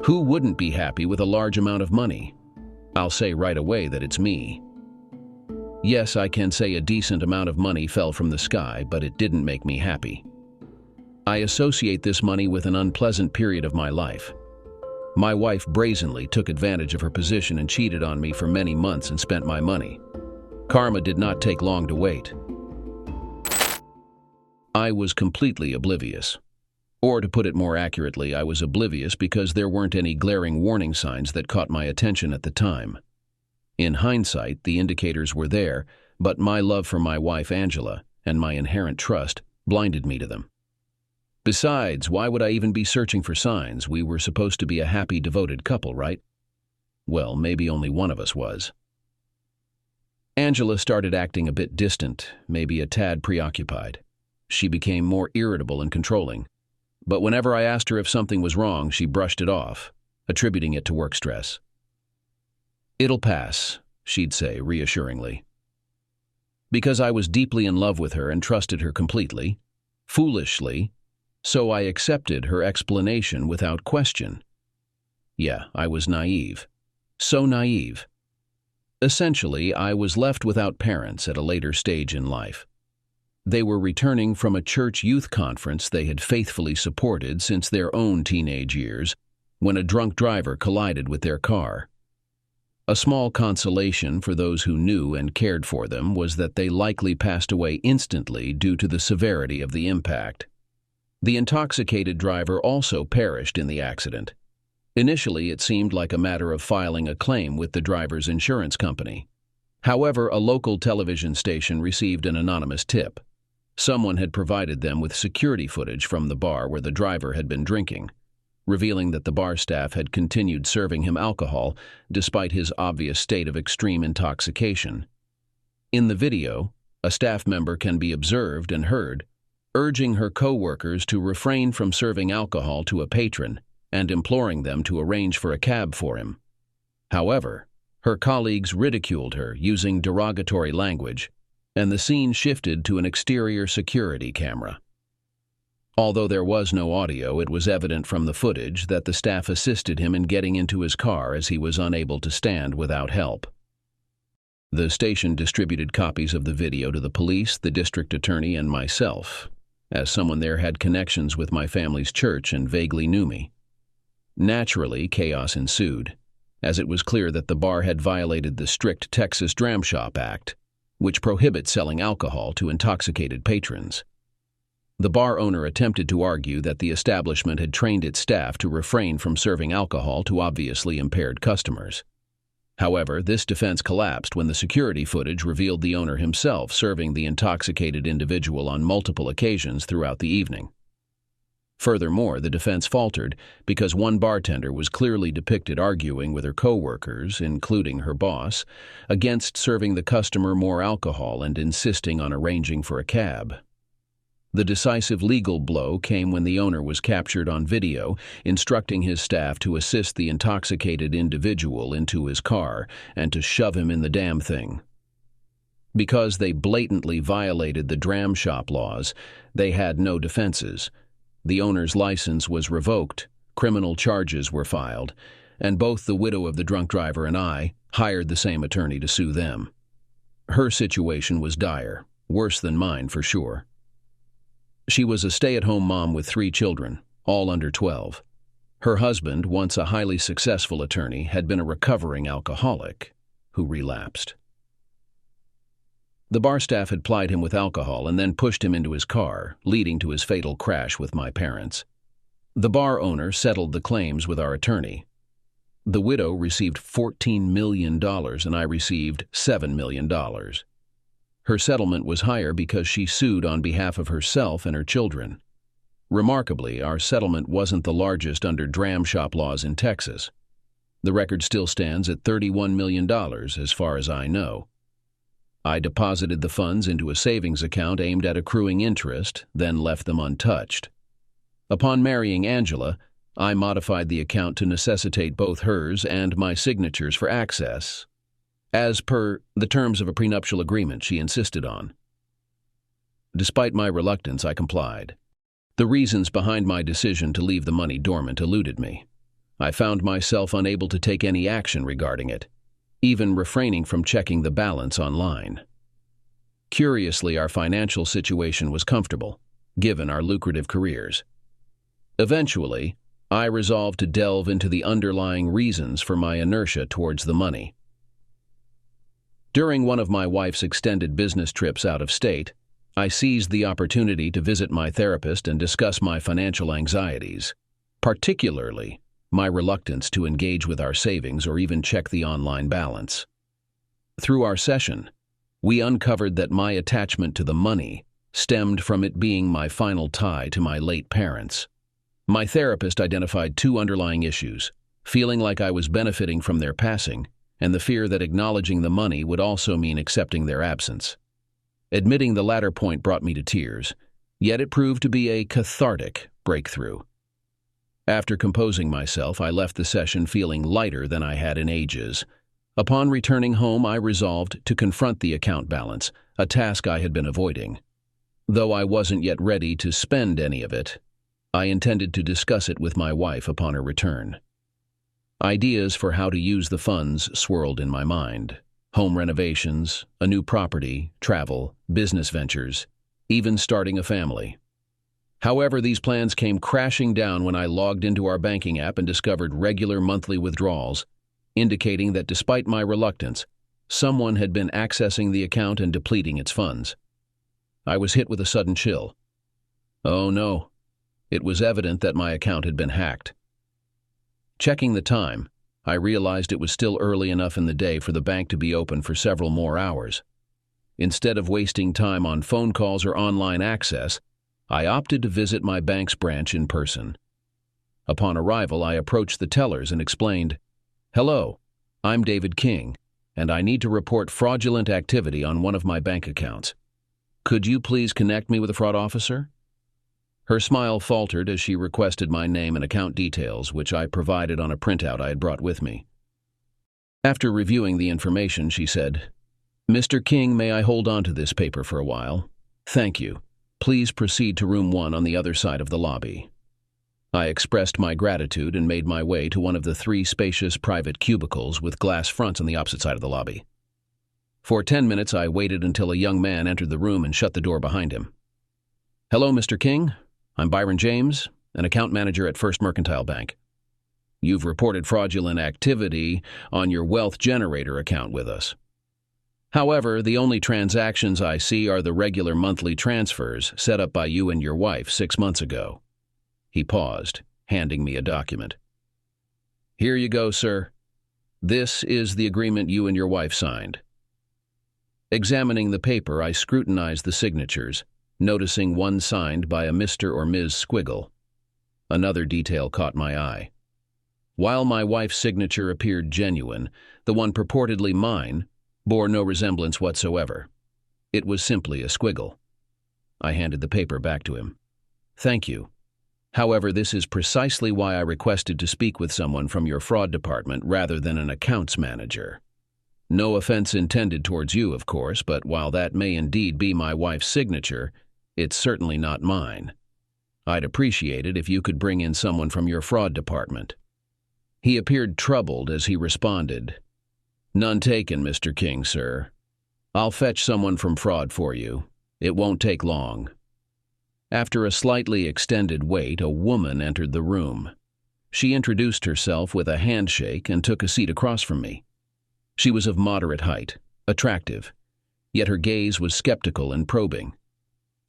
Who wouldn't be happy with a large amount of money? I'll say right away that it's me. Yes, I can say a decent amount of money fell from the sky, but it didn't make me happy. I associate this money with an unpleasant period of my life. My wife brazenly took advantage of her position and cheated on me for many months and spent my money. Karma did not take long to wait. I was completely oblivious. Or to put it more accurately, I was oblivious because there weren't any glaring warning signs that caught my attention at the time. In hindsight, the indicators were there, but my love for my wife Angela and my inherent trust blinded me to them. Besides, why would I even be searching for signs? We were supposed to be a happy, devoted couple, right? Well, maybe only one of us was. Angela started acting a bit distant, maybe a tad preoccupied. She became more irritable and controlling. But whenever I asked her if something was wrong, she brushed it off, attributing it to work stress. "It'll pass," she'd say reassuringly. Because I was deeply in love with her and trusted her completely, foolishly, so I accepted her explanation without question. Yeah, I was naive. So naive. Essentially, I was left without parents at a later stage in life. They were returning from a church youth conference they had faithfully supported since their own teenage years when a drunk driver collided with their car. A small consolation for those who knew and cared for them was that they likely passed away instantly due to the severity of the impact. The intoxicated driver also perished in the accident. Initially, it seemed like a matter of filing a claim with the driver's insurance company. However, a local television station received an anonymous tip. Someone had provided them with security footage from the bar where the driver had been drinking, revealing that the bar staff had continued serving him alcohol despite his obvious state of extreme intoxication. In the video, a staff member can be observed and heard urging her co-workers to refrain from serving alcohol to a patron and imploring them to arrange for a cab for him. However, her colleagues ridiculed her using derogatory language, and the scene shifted to an exterior security camera. Although there was no audio, it was evident from the footage that the staff assisted him in getting into his car as he was unable to stand without help. The station distributed copies of the video to the police, the district attorney, and myself, as someone there had connections with my family's church and vaguely knew me. Naturally, chaos ensued, as it was clear that the bar had violated the strict Texas Dram Shop Act, which prohibits selling alcohol to intoxicated patrons. The bar owner attempted to argue that the establishment had trained its staff to refrain from serving alcohol to obviously impaired customers. However, this defense collapsed when the security footage revealed the owner himself serving the intoxicated individual on multiple occasions throughout the evening. Furthermore, the defense faltered because one bartender was clearly depicted arguing with her co-workers, including her boss, against serving the customer more alcohol and insisting on arranging for a cab. The decisive legal blow came when the owner was captured on video, instructing his staff to assist the intoxicated individual into his car and to shove him in the damn thing. Because they blatantly violated the dram shop laws, they had no defenses. The owner's license was revoked, criminal charges were filed, and both the widow of the drunk driver and I hired the same attorney to sue them. Her situation was dire, worse than mine for sure. She was a stay-at-home mom with 3 children, all under 12. Her husband, once a highly successful attorney, had been a recovering alcoholic who relapsed. The bar staff had plied him with alcohol and then pushed him into his car, leading to his fatal crash with my parents. The bar owner settled the claims with our attorney. The widow received $14 million and I received $7 million. Her settlement was higher because she sued on behalf of herself and her children. Remarkably, our settlement wasn't the largest under dram shop laws in Texas. The record still stands at $31 million as far as I know. I deposited the funds into a savings account aimed at accruing interest, then left them untouched. Upon marrying Angela, I modified the account to necessitate both hers and my signatures for access, as per the terms of a prenuptial agreement she insisted on. Despite my reluctance, I complied. The reasons behind my decision to leave the money dormant eluded me. I found myself unable to take any action regarding it, even refraining from checking the balance online. Curiously, our financial situation was comfortable, given our lucrative careers. Eventually, I resolved to delve into the underlying reasons for my inertia towards the money. During one of my wife's extended business trips out of state, I seized the opportunity to visit my therapist and discuss my financial anxieties, particularly my reluctance to engage with our savings or even check the online balance. Through our session, we uncovered that my attachment to the money stemmed from it being my final tie to my late parents. My therapist identified two underlying issues: feeling like I was benefiting from their passing, and the fear that acknowledging the money would also mean accepting their absence. Admitting the latter point brought me to tears, yet it proved to be a cathartic breakthrough. After composing myself, I left the session feeling lighter than I had in ages. Upon returning home, I resolved to confront the account balance, a task I had been avoiding. Though I wasn't yet ready to spend any of it, I intended to discuss it with my wife upon her return. Ideas for how to use the funds swirled in my mind: home renovations, a new property, travel, business ventures, even starting a family. However, these plans came crashing down when I logged into our banking app and discovered regular monthly withdrawals, indicating that despite my reluctance, someone had been accessing the account and depleting its funds. I was hit with a sudden chill. Oh no, it was evident that my account had been hacked. Checking the time, I realized it was still early enough in the day for the bank to be open for several more hours. Instead of wasting time on phone calls or online access, I opted to visit my bank's branch in person. Upon arrival, I approached the tellers and explained, "Hello, I'm David King, and I need to report fraudulent activity on one of my bank accounts. Could you please connect me with a fraud officer?" Her smile faltered as she requested my name and account details, which I provided on a printout I had brought with me. After reviewing the information, she said, "Mr. King, may I hold on to this paper for a while? Thank you. Please proceed to room 1 on the other side of the lobby." I expressed my gratitude and made my way to one of the 3 spacious private cubicles with glass fronts on the opposite side of the lobby. For 10 minutes, I waited until a young man entered the room and shut the door behind him. "Hello, Mr. King. I'm Byron James, an account manager at First Mercantile Bank. You've reported fraudulent activity on your wealth generator account with us. However, the only transactions I see are the regular monthly transfers set up by you and your wife 6 months ago." He paused, handing me a document. "Here you go, sir. This is the agreement you and your wife signed." Examining the paper, I scrutinized the signatures, noticing one signed by a Mr. or Ms. Squiggle. Another detail caught my eye. While my wife's signature appeared genuine, the one purportedly mine bore no resemblance whatsoever. It was simply a squiggle. I handed the paper back to him. "Thank you. However, this is precisely why I requested to speak with someone from your fraud department rather than an accounts manager. No offense intended towards you, of course, but while that may indeed be my wife's signature, it's certainly not mine. I'd appreciate it if you could bring in someone from your fraud department." He appeared troubled as he responded, "None taken, Mr. King, sir. I'll fetch someone from fraud for you. It won't take long." After a slightly extended wait, a woman entered the room. She introduced herself with a handshake and took a seat across from me. She was of moderate height, attractive, yet her gaze was skeptical and probing.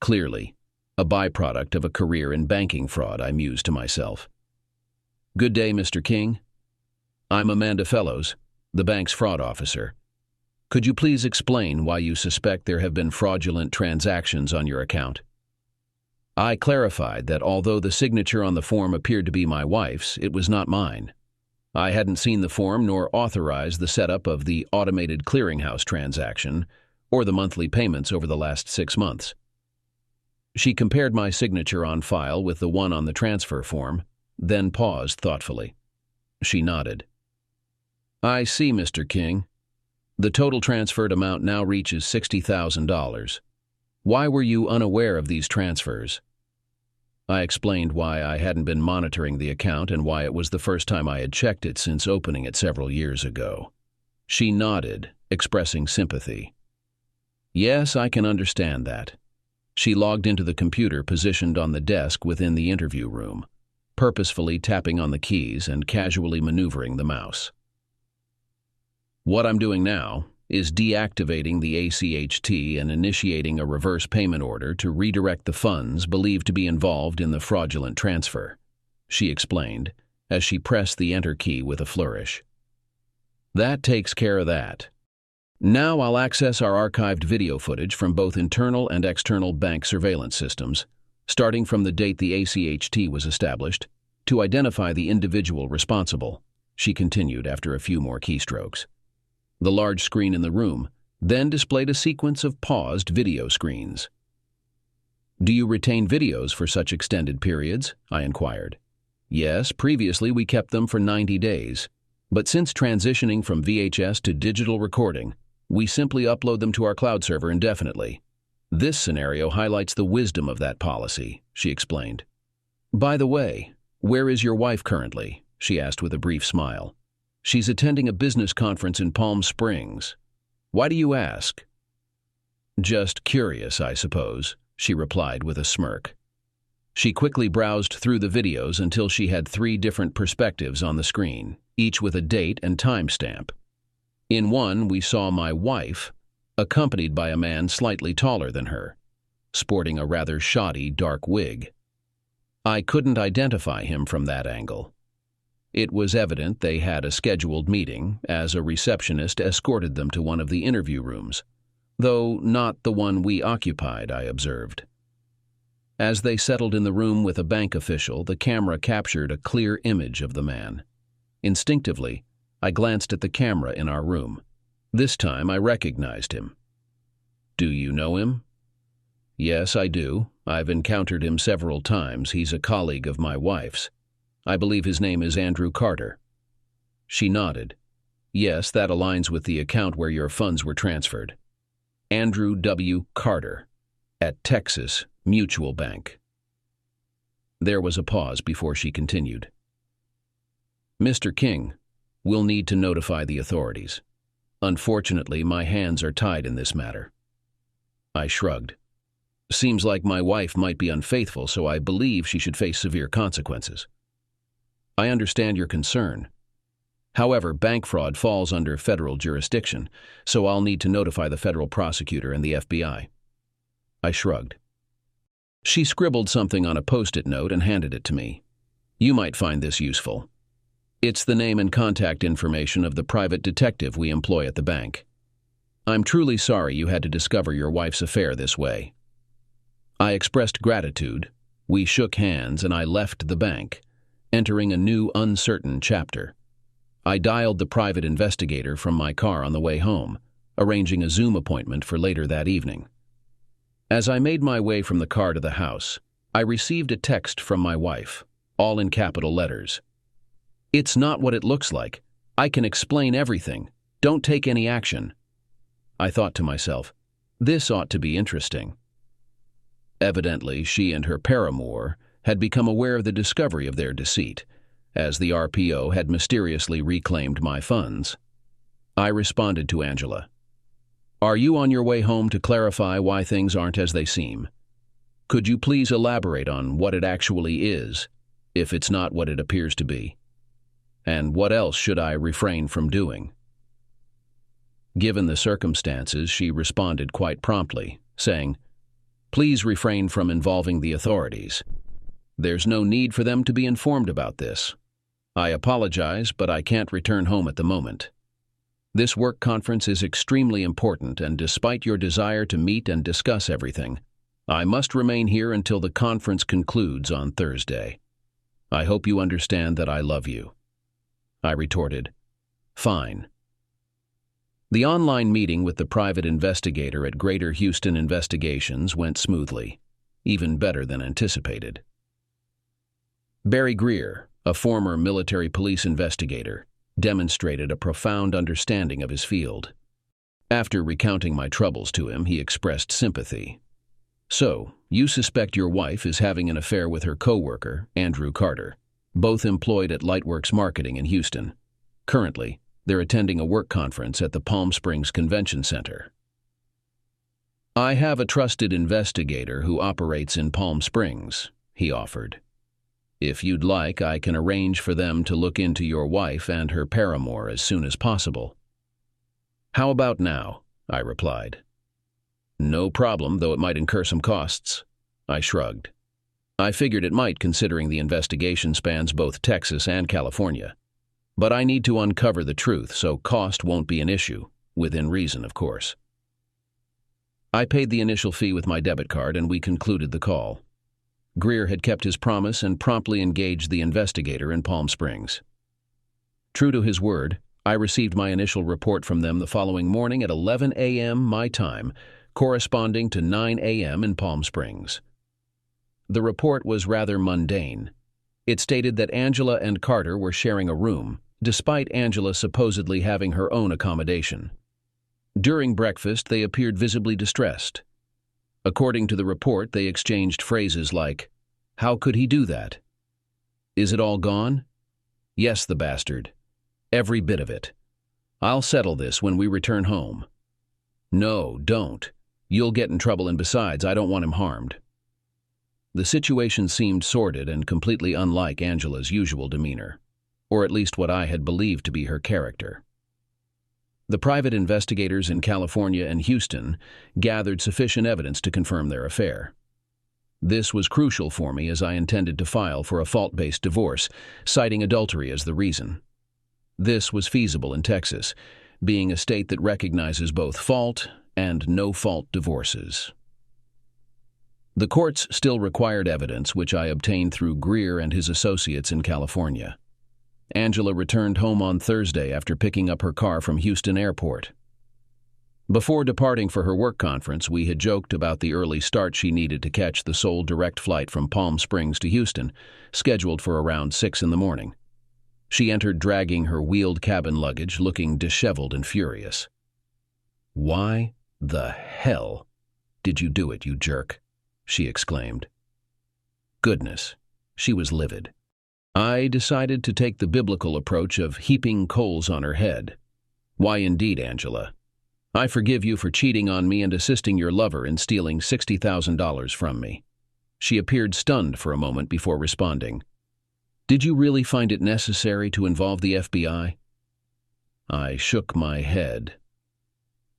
Clearly, a byproduct of a career in banking fraud, I mused to myself. "Good day, Mr. King. I'm Amanda Fellows, the bank's fraud officer. Could you please explain why you suspect there have been fraudulent transactions on your account?" I clarified that although the signature on the form appeared to be my wife's, it was not mine. I hadn't seen the form nor authorized the setup of the automated clearinghouse transaction or the monthly payments over the last 6 months. She compared my signature on file with the one on the transfer form, then paused thoughtfully. She nodded. "I see, Mr. King. The total transferred amount now reaches $60,000. Why were you unaware of these transfers?" I explained why I hadn't been monitoring the account and why it was the first time I had checked it since opening it several years ago. She nodded, expressing sympathy. Yes, I can understand that. She logged into the computer positioned on the desk within the interview room, purposefully tapping on the keys and casually maneuvering the mouse. What I'm doing now is deactivating the ACHT and initiating a reverse payment order to redirect the funds believed to be involved in the fraudulent transfer, she explained as she pressed the enter key with a flourish. That takes care of that. Now I'll access our archived video footage from both internal and external bank surveillance systems, starting from the date the ACHT was established, to identify the individual responsible, she continued after a few more keystrokes. The large screen in the room then displayed a sequence of paused video screens. Do you retain videos for such extended periods? I inquired. Yes, previously we kept them for 90 days, but since transitioning from VHS to digital recording, we simply upload them to our cloud server indefinitely. This scenario highlights the wisdom of that policy, she explained. By the way, where is your wife currently? She asked with a brief smile. She's attending a business conference in Palm Springs. Why do you ask? Just curious, I suppose, she replied with a smirk. She quickly browsed through the videos until she had 3 different perspectives on the screen, each with a date and timestamp. In one, we saw my wife, accompanied by a man slightly taller than her, sporting a rather shoddy dark wig. I couldn't identify him from that angle. It was evident they had a scheduled meeting, as a receptionist escorted them to one of the interview rooms, though not the one we occupied, I observed. As they settled in the room with a bank official, the camera captured a clear image of the man. Instinctively, I glanced at the camera in our room. This time I recognized him. Do you know him? Yes, I do. I've encountered him several times. He's a colleague of my wife's. I believe his name is Andrew Carter. She nodded. Yes, that aligns with the account where your funds were transferred. Andrew W. Carter, at Texas Mutual Bank. There was a pause before she continued. Mr. King, we'll need to notify the authorities. Unfortunately, my hands are tied in this matter. I shrugged. Seems like my wife might be unfaithful, so I believe she should face severe consequences. I understand your concern. However, bank fraud falls under federal jurisdiction, so I'll need to notify the federal prosecutor and the FBI. I shrugged. She scribbled something on a post-it note and handed it to me. You might find this useful. It's the name and contact information of the private detective we employ at the bank. I'm truly sorry you had to discover your wife's affair this way. I expressed gratitude, we shook hands, and I left the bank, entering a new uncertain chapter. I dialed the private investigator from my car on the way home, arranging a Zoom appointment for later that evening. As I made my way from the car to the house, I received a text from my wife, all in capital letters. It's not what it looks like. I can explain everything. Don't take any action. I thought to myself, this ought to be interesting. Evidently, she and her paramour had become aware of the discovery of their deceit, as the RPO had mysteriously reclaimed my funds. I responded to Angela. Are you on your way home to clarify why things aren't as they seem? Could you please elaborate on what it actually is, if it's not what it appears to be? And what else should I refrain from doing? Given the circumstances, she responded quite promptly, saying, Please refrain from involving the authorities. There's no need for them to be informed about this. I apologize, but I can't return home at the moment. This work conference is extremely important, and despite your desire to meet and discuss everything, I must remain here until the conference concludes on Thursday. I hope you understand that I love you. I retorted, Fine. The online meeting with the private investigator at Greater Houston Investigations went smoothly, even better than anticipated. Barry Greer, a former military police investigator, demonstrated a profound understanding of his field. After recounting my troubles to him, he expressed sympathy. So, you suspect your wife is having an affair with her coworker, Andrew Carter, both employed at Lightworks Marketing in Houston. Currently, they're attending a work conference at the Palm Springs Convention Center. I have a trusted investigator who operates in Palm Springs, he offered. If you'd like, I can arrange for them to look into your wife and her paramour as soon as possible. How about now? I replied. No problem, though it might incur some costs. I shrugged. I figured it might, considering the investigation spans both Texas and California. But I need to uncover the truth, so cost won't be an issue, within reason, of course. I paid the initial fee with my debit card and we concluded the call. Greer had kept his promise and promptly engaged the investigator in Palm Springs. True to his word, I received my initial report from them the following morning at 11 a.m. my time, corresponding to 9 a.m. in Palm Springs. The report was rather mundane. It stated that Angela and Carter were sharing a room, despite Angela supposedly having her own accommodation. During breakfast, they appeared visibly distressed. According to the report, they exchanged phrases like, "How could he do that? Is it all gone? Yes, the bastard. Every bit of it. I'll settle this when we return home. No, don't. You'll get in trouble, and besides, I don't want him harmed." The situation seemed sordid and completely unlike Angela's usual demeanor, or at least what I had believed to be her character. The private investigators in California and Houston gathered sufficient evidence to confirm their affair. This was crucial for me as I intended to file for a fault-based divorce, citing adultery as the reason. This was feasible in Texas, being a state that recognizes both fault and no-fault divorces. The courts still required evidence, which I obtained through Greer and his associates in California. Angela returned home on Thursday after picking up her car from Houston Airport. Before departing for her work conference, we had joked about the early start she needed to catch the sole direct flight from Palm Springs to Houston, scheduled for around 6 in the morning. She entered dragging her wheeled cabin luggage, looking disheveled and furious. "Why the hell did you do it, you jerk?" she exclaimed. Goodness, she was livid. I decided to take the biblical approach of heaping coals on her head. "Why indeed, Angela? I forgive you for cheating on me and assisting your lover in stealing $60,000 from me." She appeared stunned for a moment before responding. "Did you really find it necessary to involve the FBI?" I shook my head.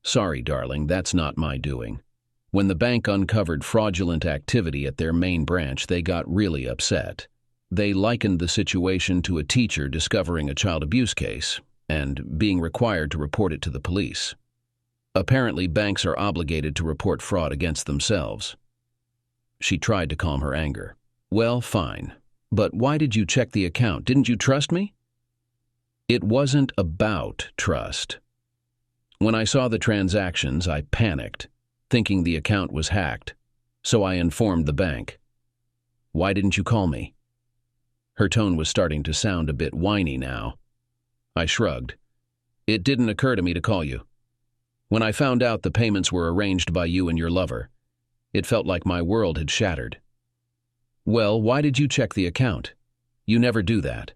"Sorry, darling, that's not my doing. When the bank uncovered fraudulent activity at their main branch, they got really upset. They likened the situation to a teacher discovering a child abuse case and being required to report it to the police. Apparently, banks are obligated to report fraud against themselves." She tried to calm her anger. "Well, fine. But why did you check the account? Didn't you trust me?" It wasn't about trust. When I saw the transactions, I panicked, thinking the account was hacked, so I informed the bank. "Why didn't you call me?" Her tone was starting to sound a bit whiny now. I shrugged. "It didn't occur to me to call you. When I found out the payments were arranged by you and your lover, it felt like my world had shattered." "Well, why did you check the account? You never do that."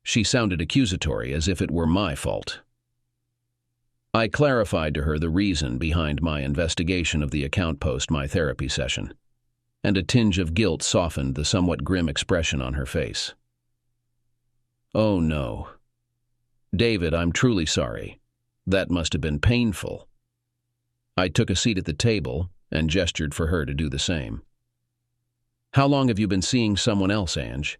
She sounded accusatory, as if it were my fault. I clarified to her the reason behind my investigation of the account post my therapy session, and a tinge of guilt softened the somewhat grim expression on her face. "Oh no. David, I'm truly sorry. That must have been painful." I took a seat at the table and gestured for her to do the same. "How long have you been seeing someone else, Ange?"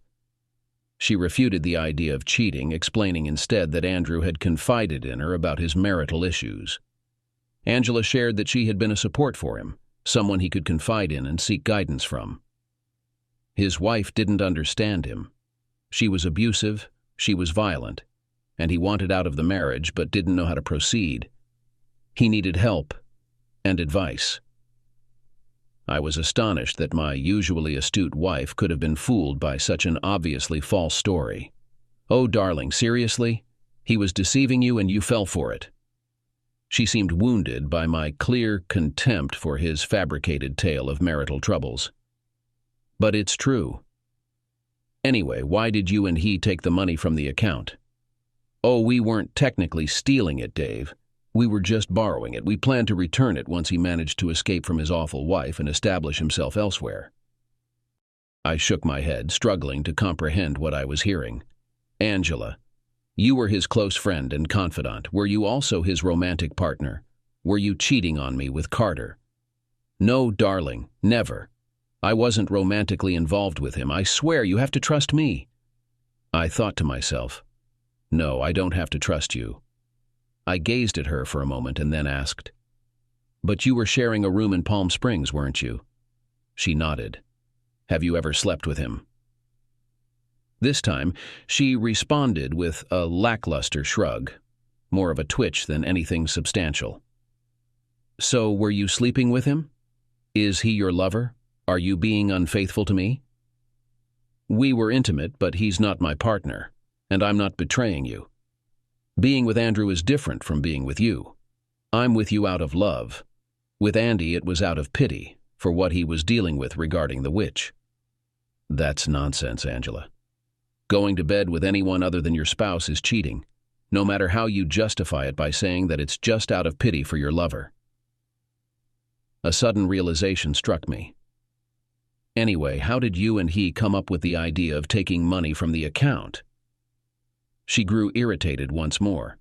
She refuted the idea of cheating, explaining instead that Andrew had confided in her about his marital issues. Angela shared that she had been a support for him, someone he could confide in and seek guidance from. His wife didn't understand him. She was abusive, she was violent, and he wanted out of the marriage but didn't know how to proceed. He needed help and advice. I was astonished that my usually astute wife could have been fooled by such an obviously false story. "Oh, darling, seriously? He was deceiving you and you fell for it?" She seemed wounded by my clear contempt for his fabricated tale of marital troubles. But it's true. Anyway, why did you and he take the money from the account? Oh, we weren't technically stealing it, Dave. We were just borrowing it. We planned to return it once he managed to escape from his awful wife and establish himself elsewhere. I shook my head, struggling to comprehend what I was hearing. Angela, you were his close friend and confidant. Were you also his romantic partner? Were you cheating on me with Carter? No, darling, never. I wasn't romantically involved with him. I swear, you have to trust me. I thought to myself, no, I don't have to trust you. I gazed at her for a moment and then asked, but you were sharing a room in Palm Springs, weren't you? She nodded. Have you ever slept with him? This time, she responded with a lackluster shrug, more of a twitch than anything substantial. So, were you sleeping with him? Is he your lover? Are you being unfaithful to me? We were intimate, but he's not my partner, and I'm not betraying you. Being with Andrew is different from being with you. I'm with you out of love. With Andy, it was out of pity for what he was dealing with regarding the witch. That's nonsense, Angela. Going to bed with anyone other than your spouse is cheating, no matter how you justify it by saying that it's just out of pity for your lover. A sudden realization struck me. Anyway, how did you and he come up with the idea of taking money from the account? She grew irritated once more.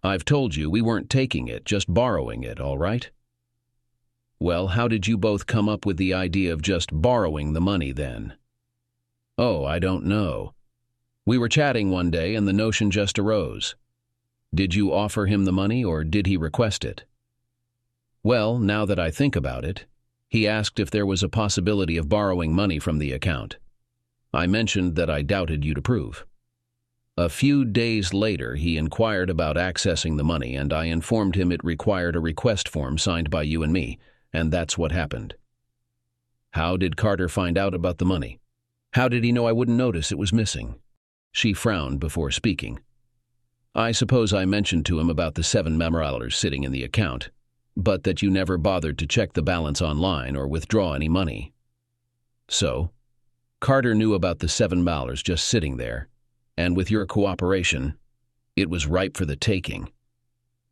I've told you we weren't taking it, just borrowing it, all right? Well, how did you both come up with the idea of just borrowing the money then? Oh, I don't know. We were chatting one day and the notion just arose. Did you offer him the money or did he request it? Well, now that I think about it, he asked if there was a possibility of borrowing money from the account. I mentioned that I doubted you'd approve. A few days later, he inquired about accessing the money, and I informed him it required a request form signed by you and me, and that's what happened. How did Carter find out about the money? How did he know I wouldn't notice it was missing? She frowned before speaking. I suppose I mentioned to him about the $7 sitting in the account, but that you never bothered to check the balance online or withdraw any money. So, Carter knew about the $7 just sitting there, and with your cooperation, it was ripe for the taking.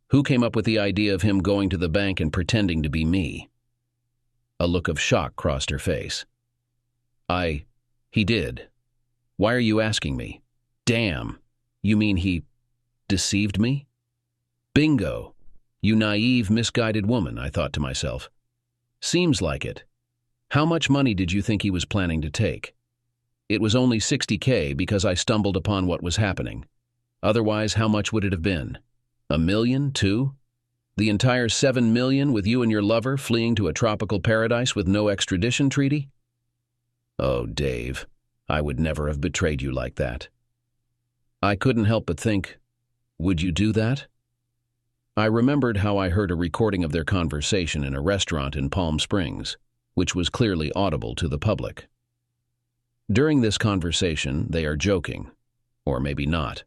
Who came up with the idea of him going to the bank and pretending to be me? A look of shock crossed her face. He did. Why are you asking me? Damn, you mean he deceived me? Bingo. You naive, misguided woman, I thought to myself. Seems like it. How much money did you think he was planning to take? It was only $60K because I stumbled upon what was happening. Otherwise, how much would it have been? $1 million, $2 million? The entire $7 million with you and your lover fleeing to a tropical paradise with no extradition treaty? Oh, Dave, I would never have betrayed you like that. I couldn't help but think, would you do that? I remembered how I heard a recording of their conversation in a restaurant in Palm Springs, which was clearly audible to the public. During this conversation, they are joking, or maybe not.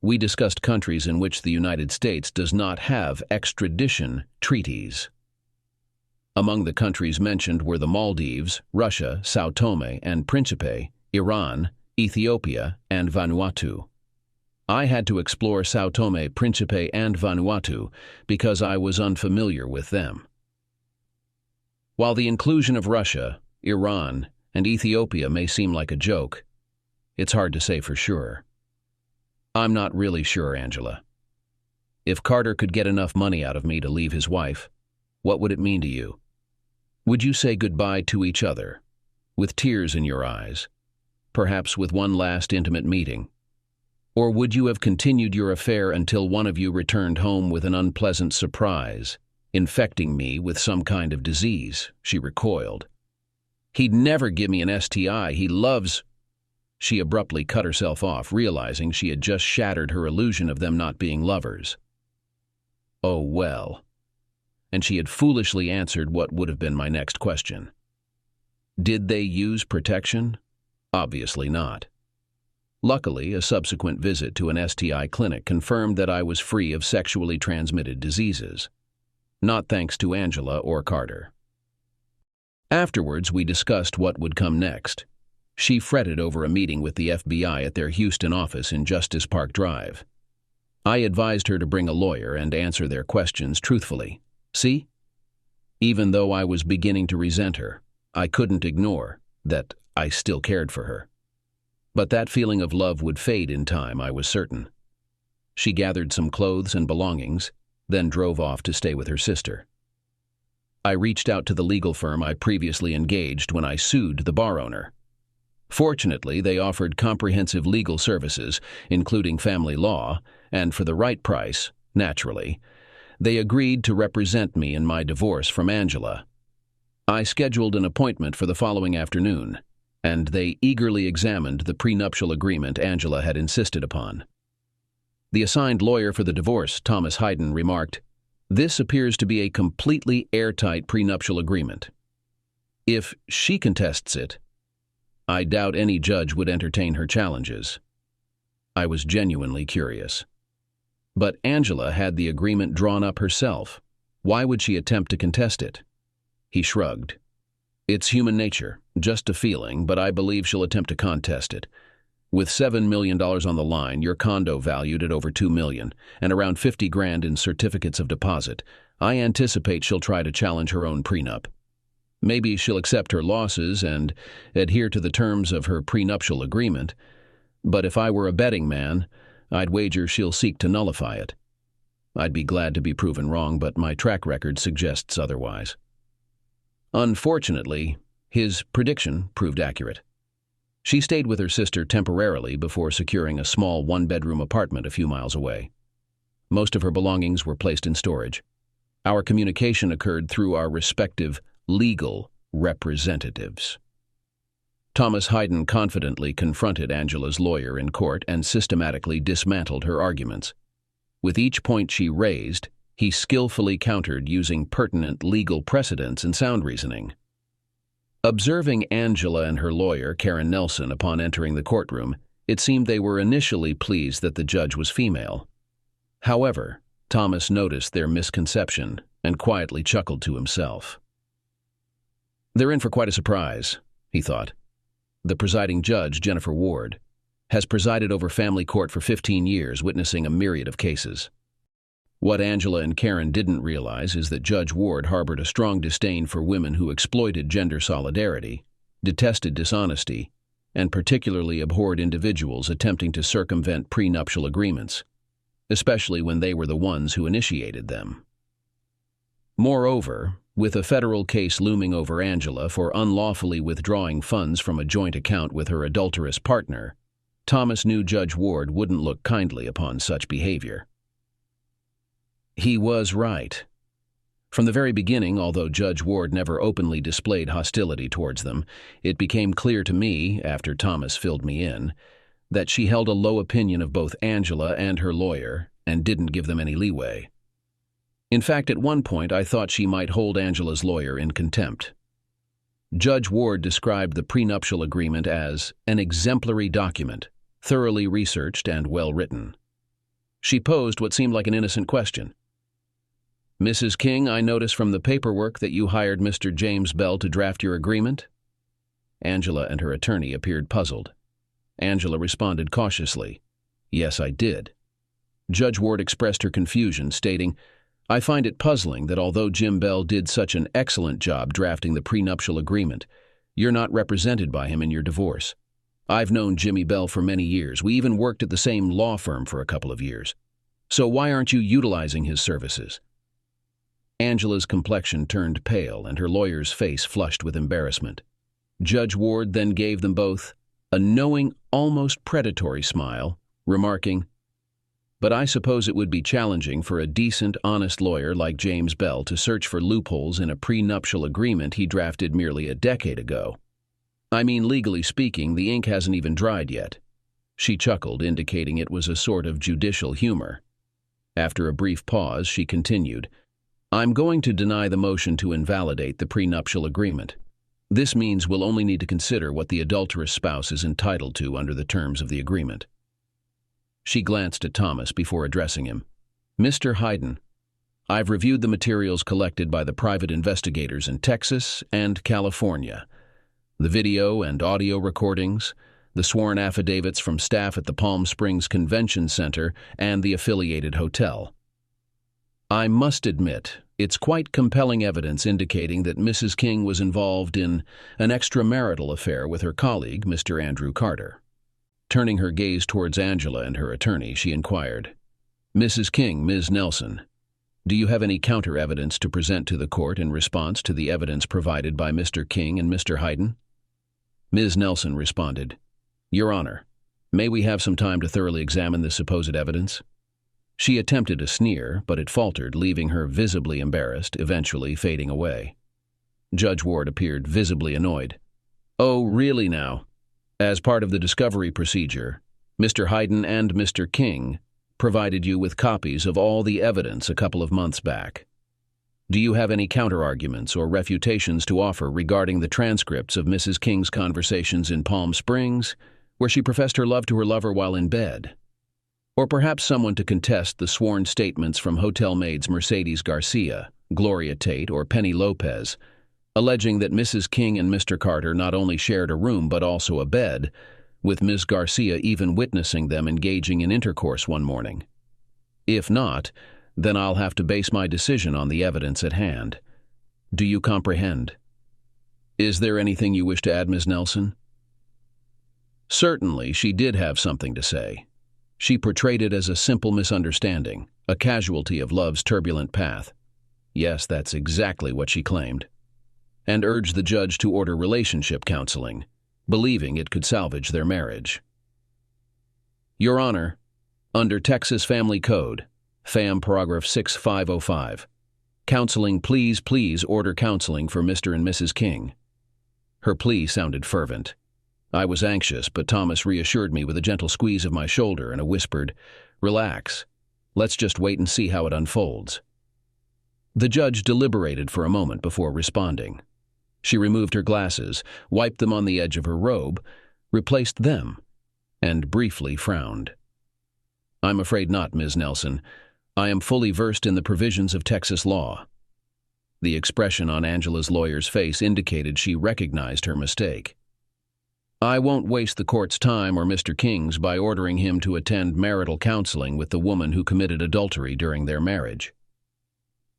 We discussed countries in which the United States does not have extradition treaties. Among the countries mentioned were the Maldives, Russia, Sao Tome and Principe, Iran, Ethiopia, and Vanuatu. I had to explore Sao Tome, Principe, and Vanuatu because I was unfamiliar with them. While the inclusion of Russia, Iran, and Ethiopia may seem like a joke, it's hard to say for sure. I'm not really sure, Angela. If Carter could get enough money out of me to leave his wife, what would it mean to you? Would you say goodbye to each other, with tears in your eyes, perhaps with one last intimate meeting? Or would you have continued your affair until one of you returned home with an unpleasant surprise, infecting me with some kind of disease? She recoiled. He'd never give me an STI. He loves... She abruptly cut herself off, realizing she had just shattered her illusion of them not being lovers. Oh, well. And she had foolishly answered what would have been my next question. Did they use protection? Obviously not. Luckily, a subsequent visit to an STI clinic confirmed that I was free of sexually transmitted diseases. Not thanks to Angela or Carter. Afterwards, we discussed what would come next. She fretted over a meeting with the FBI at their Houston office in Justice Park Drive. I advised her to bring a lawyer and answer their questions truthfully. See? Even though I was beginning to resent her, I couldn't ignore that I still cared for her. But that feeling of love would fade in time, I was certain. She gathered some clothes and belongings, then drove off to stay with her sister. I reached out to the legal firm I previously engaged when I sued the bar owner. Fortunately, they offered comprehensive legal services, including family law, and for the right price, naturally, they agreed to represent me in my divorce from Angela. I scheduled an appointment for the following afternoon, and they eagerly examined the prenuptial agreement Angela had insisted upon. The assigned lawyer for the divorce, Thomas Hayden, remarked, "This appears to be a completely airtight prenuptial agreement. If she contests it, I doubt any judge would entertain her challenges." I was genuinely curious. But Angela had the agreement drawn up herself. Why would she attempt to contest it? He shrugged. "It's human nature, just a feeling, but I believe she'll attempt to contest it. With $7 million on the line, your condo valued at over $2 million, and around $50,000 in certificates of deposit, I anticipate she'll try to challenge her own prenup. Maybe she'll accept her losses and adhere to the terms of her prenuptial agreement, but if I were a betting man, I'd wager she'll seek to nullify it. I'd be glad to be proven wrong, but my track record suggests otherwise." Unfortunately, his prediction proved accurate. She stayed with her sister temporarily before securing a small one-bedroom apartment a few miles away. Most of her belongings were placed in storage. Our communication occurred through our respective legal representatives. Thomas Hayden confidently confronted Angela's lawyer in court and systematically dismantled her arguments. With each point she raised, he skillfully countered using pertinent legal precedents and sound reasoning. Observing Angela and her lawyer, Karen Nelson, upon entering the courtroom, it seemed they were initially pleased that the judge was female. However, Thomas noticed their misconception and quietly chuckled to himself. "They're in for quite a surprise," he thought. "The presiding judge, Jennifer Ward, has presided over family court for 15 years, witnessing a myriad of cases. What Angela and Karen didn't realize is that Judge Ward harbored a strong disdain for women who exploited gender solidarity, detested dishonesty, and particularly abhorred individuals attempting to circumvent prenuptial agreements, especially when they were the ones who initiated them. Moreover, with a federal case looming over Angela for unlawfully withdrawing funds from a joint account with her adulterous partner, Thomas knew Judge Ward wouldn't look kindly upon such behavior." He was right. From the very beginning, although Judge Ward never openly displayed hostility towards them, it became clear to me, after Thomas filled me in, that she held a low opinion of both Angela and her lawyer and didn't give them any leeway. In fact, at one point I thought she might hold Angela's lawyer in contempt. Judge Ward described the prenuptial agreement as an exemplary document, thoroughly researched and well-written. She posed what seemed like an innocent question. "Mrs. King, I notice from the paperwork that you hired Mr. James Bell to draft your agreement?" Angela and her attorney appeared puzzled. Angela responded cautiously, "Yes, I did." Judge Ward expressed her confusion, stating, "I find it puzzling that although Jim Bell did such an excellent job drafting the prenuptial agreement, you're not represented by him in your divorce. I've known Jimmy Bell for many years. We even worked at the same law firm for a couple of years. So why aren't you utilizing his services?" Angela's complexion turned pale and her lawyer's face flushed with embarrassment. Judge Ward then gave them both a knowing, almost predatory smile, remarking, "But I suppose it would be challenging for a decent, honest lawyer like James Bell to search for loopholes in a prenuptial agreement he drafted merely a decade ago. I mean, legally speaking, the ink hasn't even dried yet." She chuckled, indicating it was a sort of judicial humor. After a brief pause, she continued, "I'm going to deny the motion to invalidate the prenuptial agreement. This means we'll only need to consider what the adulterous spouse is entitled to under the terms of the agreement." She glanced at Thomas before addressing him. "Mr. Hayden, I've reviewed the materials collected by the private investigators in Texas and California. The video and audio recordings, the sworn affidavits from staff at the Palm Springs Convention Center and the affiliated hotel. I must admit, it's quite compelling evidence indicating that Mrs. King was involved in an extramarital affair with her colleague, Mr. Andrew Carter." Turning her gaze towards Angela and her attorney, she inquired, "Mrs. King, Ms. Nelson, do you have any counter-evidence to present to the court in response to the evidence provided by Mr. King and Mr. Hayden?" Ms. Nelson responded, "Your Honor, may we have some time to thoroughly examine this supposed evidence?" She attempted a sneer, but it faltered, leaving her visibly embarrassed, eventually fading away. Judge Ward appeared visibly annoyed. "Oh, really now? As part of the discovery procedure, Mr. Hayden and Mr. King provided you with copies of all the evidence a couple of months back. Do you have any counter-arguments or refutations to offer regarding the transcripts of Mrs. King's conversations in Palm Springs, where she professed her love to her lover while in bed? Or perhaps someone to contest the sworn statements from hotel maids Mercedes Garcia, Gloria Tate, or Penny Lopez, alleging that Mrs. King and Mr. Carter not only shared a room but also a bed, with Ms. Garcia even witnessing them engaging in intercourse one morning? If not, then I'll have to base my decision on the evidence at hand. Do you comprehend? Is there anything you wish to add, Ms. Nelson?" Certainly, she did have something to say. She portrayed it as a simple misunderstanding, a casualty of love's turbulent path. Yes, that's exactly what she claimed. And urged the judge to order relationship counseling, believing it could salvage their marriage. "Your Honor, under Texas Family Code, FAM Paragraph 6505, counseling, please order counseling for Mr. and Mrs. King." Her plea sounded fervent. I was anxious, but Thomas reassured me with a gentle squeeze of my shoulder and a whispered, "Relax. Let's just wait and see how it unfolds." The judge deliberated for a moment before responding. She removed her glasses, wiped them on the edge of her robe, replaced them, and briefly frowned. "I'm afraid not, Ms. Nelson. I am fully versed in the provisions of Texas law." The expression on Angela's lawyer's face indicated she recognized her mistake. "I won't waste the court's time or Mr. King's by ordering him to attend marital counseling with the woman who committed adultery during their marriage."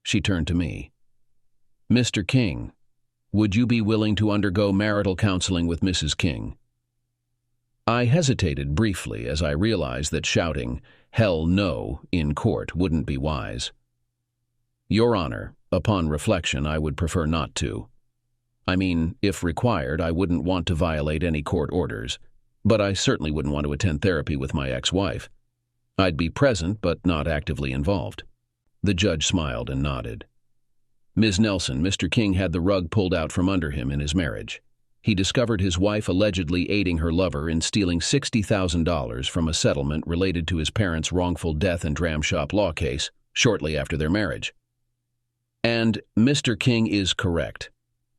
She turned to me. "Mr. King, would you be willing to undergo marital counseling with Mrs. King?" I hesitated briefly as I realized that shouting, "Hell no," in court wouldn't be wise. "Your Honor, upon reflection, I would prefer not to. I mean, if required, I wouldn't want to violate any court orders, but I certainly wouldn't want to attend therapy with my ex-wife. I'd be present, but not actively involved." The judge smiled and nodded. "Ms. Nelson, Mr. King had the rug pulled out from under him in his marriage. He discovered his wife allegedly aiding her lover in stealing $60,000 from a settlement related to his parents' wrongful death and dram shop law case shortly after their marriage. And Mr. King is correct.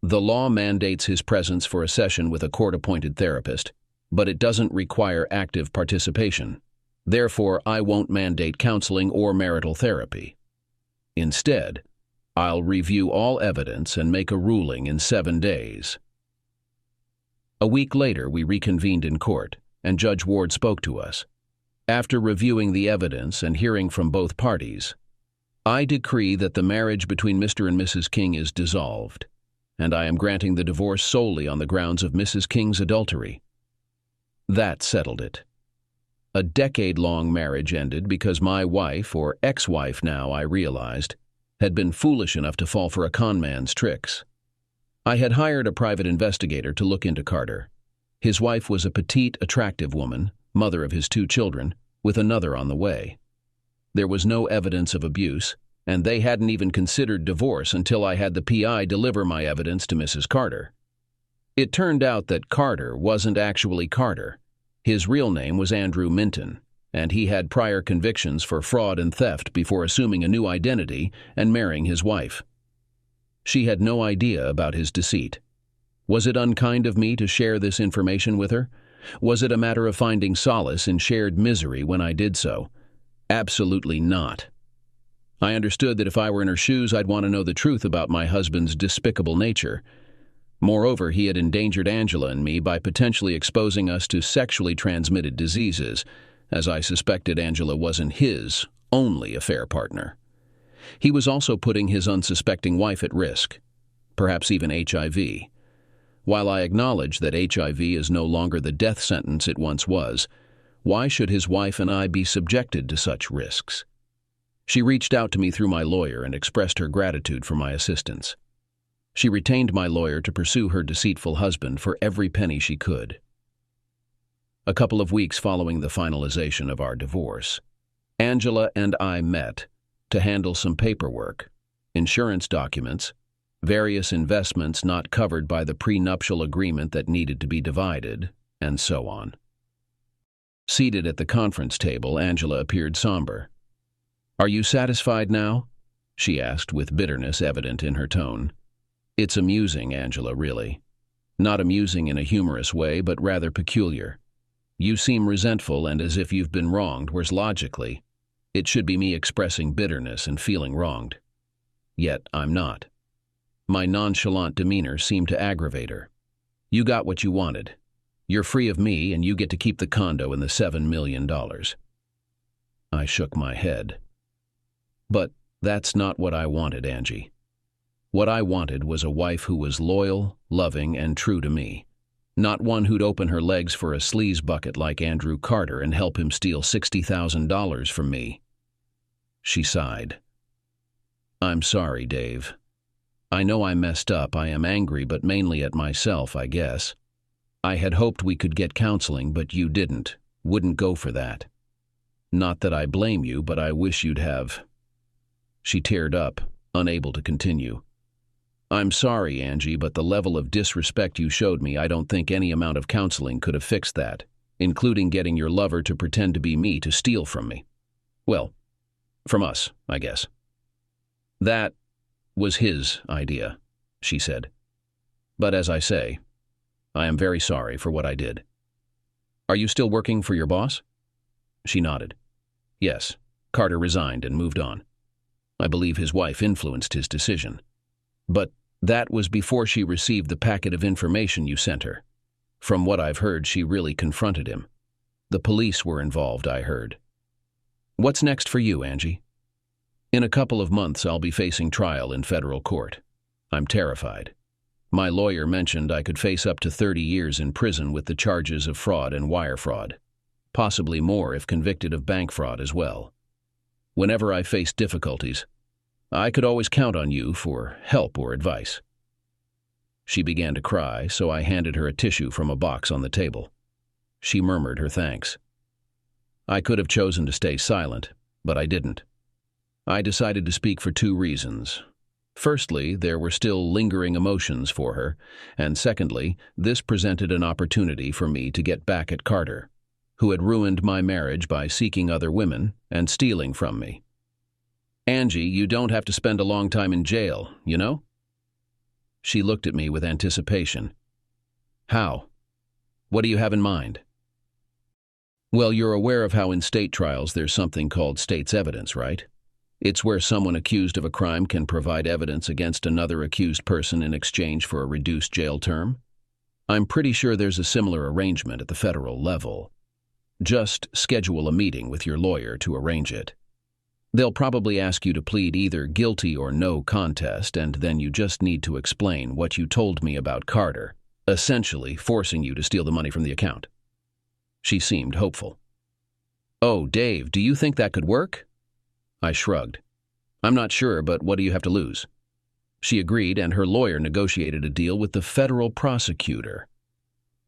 The law mandates his presence for a session with a court-appointed therapist, but it doesn't require active participation. Therefore, I won't mandate counseling or marital therapy. Instead, I'll review all evidence and make a ruling in 7 days." A week later, we reconvened in court, and Judge Ward spoke to us. After reviewing the evidence and hearing from both parties, I decree that the marriage between Mr. and Mrs. King is dissolved, and I am granting the divorce solely on the grounds of Mrs. King's adultery. That settled it. A decade-long marriage ended because my wife, or ex-wife now, I realized, had been foolish enough to fall for a con man's tricks. I had hired a private investigator to look into Carter. His wife was a petite, attractive woman, mother of his 2 children, with another on the way. There was no evidence of abuse, and they hadn't even considered divorce until I had the PI deliver my evidence to Mrs. Carter. It turned out that Carter wasn't actually Carter. His real name was Andrew Minton, and he had prior convictions for fraud and theft before assuming a new identity and marrying his wife. She had no idea about his deceit. Was it unkind of me to share this information with her? Was it a matter of finding solace in shared misery when I did so? Absolutely not. I understood that if I were in her shoes, I'd want to know the truth about my husband's despicable nature. Moreover, he had endangered Angela and me by potentially exposing us to sexually transmitted diseases, as I suspected Angela wasn't his only affair partner. He was also putting his unsuspecting wife at risk, perhaps even HIV. While I acknowledge that HIV is no longer the death sentence it once was, why should his wife and I be subjected to such risks? She reached out to me through my lawyer and expressed her gratitude for my assistance. She retained my lawyer to pursue her deceitful husband for every penny she could. A couple of weeks following the finalization of our divorce, Angela and I met to handle some paperwork, insurance documents, various investments not covered by the prenuptial agreement that needed to be divided, and so on. Seated at the conference table, Angela appeared somber. "Are you satisfied now?" she asked, with bitterness evident in her tone. "It's amusing, Angela, really. Not amusing in a humorous way, but rather peculiar. You seem resentful and as if you've been wronged, whereas logically, it should be me expressing bitterness and feeling wronged. Yet I'm not." My nonchalant demeanor seemed to aggravate her. "You got what you wanted. You're free of me, and you get to keep the condo and the $7 million. I shook my head. "But that's not what I wanted, Angie. What I wanted was a wife who was loyal, loving, and true to me. Not one who'd open her legs for a sleaze bucket like Andrew Carter and help him steal $60,000 from me." She sighed. "I'm sorry, Dave. I know I messed up. I am angry, but mainly at myself, I guess. I had hoped we could get counseling, but you wouldn't go for that. Not that I blame you, but I wish you'd have." She teared up, unable to continue. "I'm sorry, Angie, but the level of disrespect you showed me, I don't think any amount of counseling could have fixed that, including getting your lover to pretend to be me to steal from me. Well, from us, I guess." "That was his idea," she said. "But as I say, I am very sorry for what I did." "Are you still working for your boss?" She nodded. "Yes, Carter resigned and moved on. I believe his wife influenced his decision. But that was before she received the packet of information you sent her. From what I've heard, she really confronted him. The police were involved, I heard. What's next for you, Angie?" "In a couple of months, I'll be facing trial in federal court. I'm terrified. My lawyer mentioned I could face up to 30 years in prison with the charges of fraud and wire fraud, possibly more if convicted of bank fraud as well. Whenever I face difficulties, I could always count on you for help or advice." She began to cry, so I handed her a tissue from a box on the table. She murmured her thanks. I could have chosen to stay silent, but I didn't. I decided to speak for 2 reasons. Firstly, there were still lingering emotions for her, and secondly, this presented an opportunity for me to get back at Carter, who had ruined my marriage by seeking other women and stealing from me. "Angie, you don't have to spend a long time in jail, you know?" She looked at me with anticipation. "How? What do you have in mind?" "Well, you're aware of how in state trials there's something called state's evidence, right? It's where someone accused of a crime can provide evidence against another accused person in exchange for a reduced jail term. I'm pretty sure there's a similar arrangement at the federal level. Just schedule a meeting with your lawyer to arrange it. They'll probably ask you to plead either guilty or no contest, and then you just need to explain what you told me about Carter, essentially forcing you to steal the money from the account." She seemed hopeful. "Oh, Dave, do you think that could work?" I shrugged. "I'm not sure, but what do you have to lose?" She agreed, and her lawyer negotiated a deal with the federal prosecutor.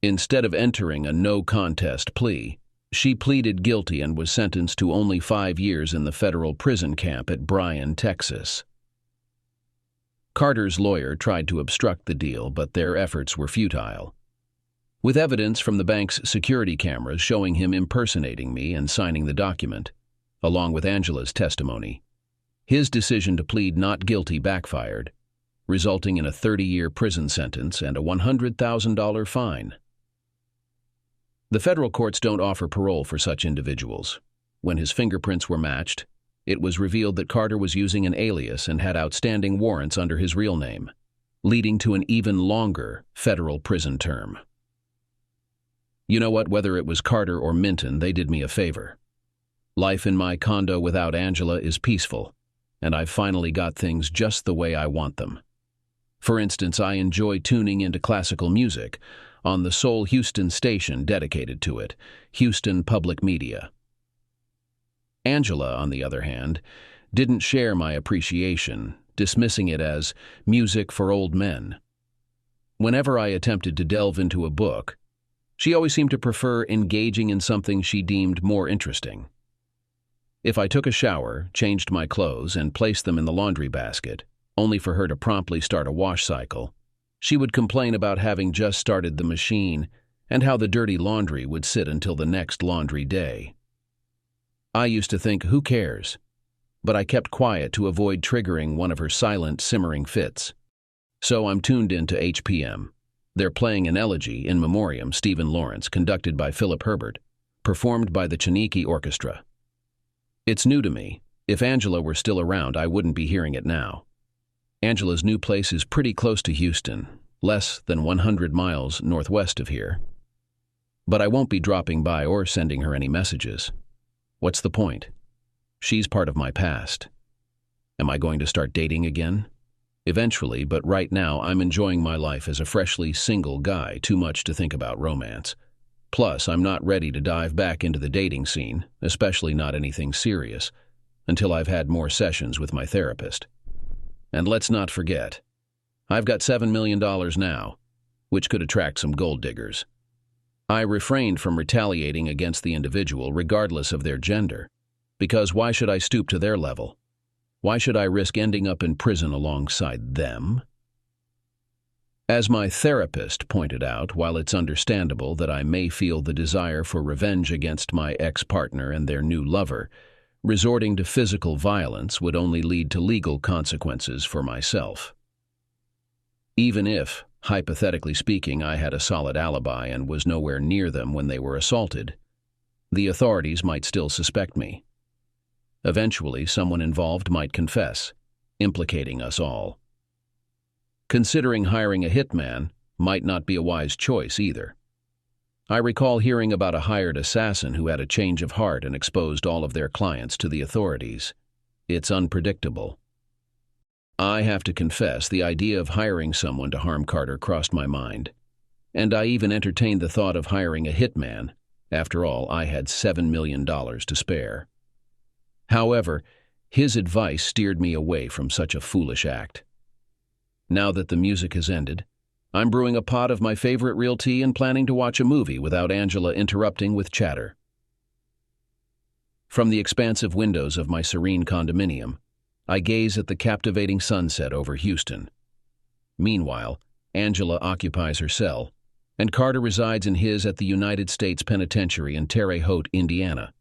Instead of entering a no-contest plea, she pleaded guilty and was sentenced to only 5 years in the federal prison camp at Bryan, Texas. Carter's lawyer tried to obstruct the deal, but their efforts were futile. With evidence from the bank's security cameras showing him impersonating me and signing the document, along with Angela's testimony, his decision to plead not guilty backfired, resulting in a 30-year prison sentence and a $100,000 fine. The federal courts don't offer parole for such individuals. When his fingerprints were matched, it was revealed that Carter was using an alias and had outstanding warrants under his real name, leading to an even longer federal prison term. You know what? Whether it was Carter or Minton, they did me a favor. Life in my condo without Angela is peaceful, and I've finally got things just the way I want them. For instance, I enjoy tuning into classical music on the sole Houston station dedicated to it, Houston Public Media. Angela, on the other hand, didn't share my appreciation, dismissing it as music for old men. Whenever I attempted to delve into a book, she always seemed to prefer engaging in something she deemed more interesting. If I took a shower, changed my clothes, and placed them in the laundry basket, only for her to promptly start a wash cycle, she would complain about having just started the machine and how the dirty laundry would sit until the next laundry day. I used to think, who cares? But I kept quiet to avoid triggering one of her silent, simmering fits. So I'm tuned into HPM. They're playing an elegy in memoriam Stephen Lawrence, conducted by Philip Herbert, performed by the Chiniki Orchestra. It's new to me. If Angela were still around, I wouldn't be hearing it now. Angela's new place is pretty close to Houston, less than 100 miles northwest of here. But I won't be dropping by or sending her any messages. What's the point? She's part of my past. Am I going to start dating again? Eventually, but right now I'm enjoying my life as a freshly single guy, too much to think about romance. Plus, I'm not ready to dive back into the dating scene, especially not anything serious, until I've had more sessions with my therapist. And let's not forget, I've got $7 million now, which could attract some gold diggers. I refrained from retaliating against the individual regardless of their gender, because why should I stoop to their level? Why should I risk ending up in prison alongside them? As my therapist pointed out, while it's understandable that I may feel the desire for revenge against my ex-partner and their new lover, resorting to physical violence would only lead to legal consequences for myself. Even if, hypothetically speaking, I had a solid alibi and was nowhere near them when they were assaulted, the authorities might still suspect me. Eventually, someone involved might confess, implicating us all. Considering hiring a hitman might not be a wise choice either. I recall hearing about a hired assassin who had a change of heart and exposed all of their clients to the authorities. It's unpredictable. I have to confess, the idea of hiring someone to harm Carter crossed my mind, and I even entertained the thought of hiring a hitman. After all, I had $7 million to spare. However, his advice steered me away from such a foolish act. Now that the music has ended, I'm brewing a pot of my favorite real tea and planning to watch a movie without Angela interrupting with chatter. From the expansive windows of my serene condominium, I gaze at the captivating sunset over Houston. Meanwhile, Angela occupies her cell, and Carter resides in his at the United States Penitentiary in Terre Haute, Indiana.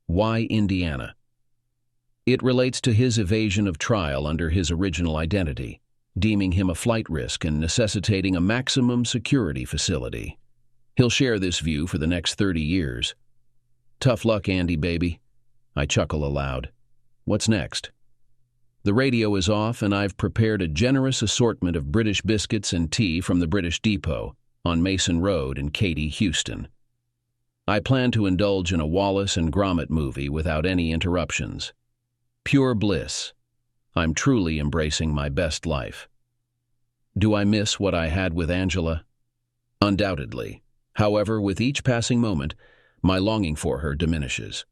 Why Indiana? It relates to his evasion of trial under his original identity, deeming him a flight risk and necessitating a maximum security facility. He'll share this view for the next 30 years. Tough luck, Andy, baby. I chuckle aloud. What's next? The radio is off, and I've prepared a generous assortment of British biscuits and tea from the British Depot on Mason Road in Katy, Houston. I plan to indulge in a Wallace and Gromit movie without any interruptions. Pure bliss. I'm truly embracing my best life. Do I miss what I had with Angela? Undoubtedly. However, with each passing moment, my longing for her diminishes.